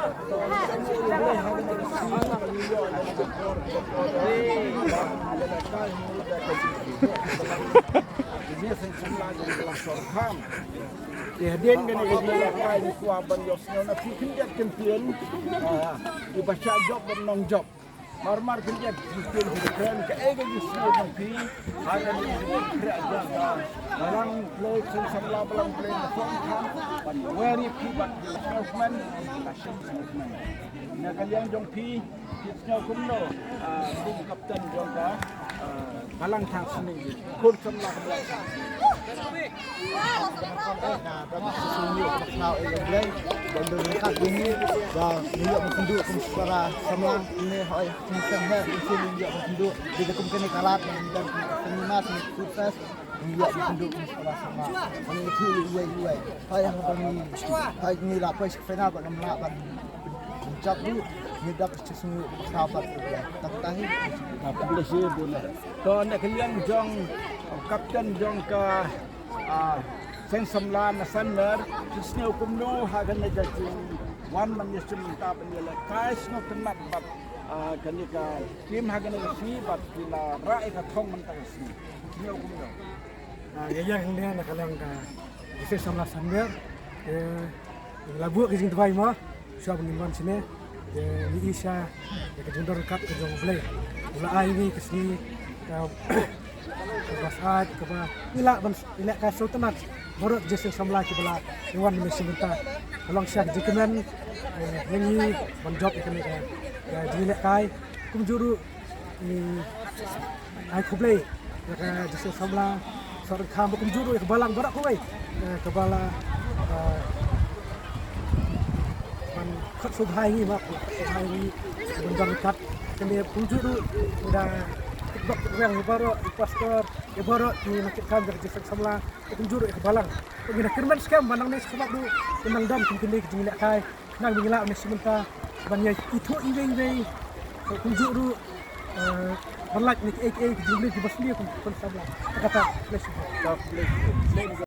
Din kan ini lakai ni kuaban yosnya na fikir kempian dibaca job benong job marmar kerja kempian keren ke di sini nanti ada di kerja barang play sama belang play songkam but very people salesman fashion salesman na kalian jong pi kitnya kumno bung kapten jong ka balang thang sini kur sama belang Now play dan dekat bumi dan minyak penduduk secara sama ini hai macam ni isi minyak penduduk di dekat kini kalat dan peminat sukses minyak penduduk secara sama ini itu uai hai yang kami hai ni lapis final kat nama kan job ni minyak semua sahabat tak tahu boleh sih boleh to nak kalian jong kapten jong ke sen samlan na sander sisne kumno hagan na jadi wan man yesum ta penila kais no tenap bat kanika tim hagan na si bat kila rai ka thong man ta si sisne kumno ya ni na kalang ka sen samlan sander labu ke jing tvai ma siap nimban sini ni isya ke jundor kat ke jong play ula ai ni ke sini Basat keba ilak kasut temat borot jese samla kibla iwan mesi minta tolong siap jikemen nyanyi menjob ikan ikan jilek kai kumjuru ai kublai ya jese samla sorang kam kumjuru ke balang barak koi kebala man kat subhai ni mak subhai ni benjar kat kene kumjuru udah bak yang baru pastor ya baru ni nakit kan dari jasa samla kunjuru ke balang ngina kirman skam banang ni sebab du menang dam kini jingilak kai nang ngilak ni sementara banyak itu iwe kunjuru berlak ni ek jingilak di basli kun samla kata flash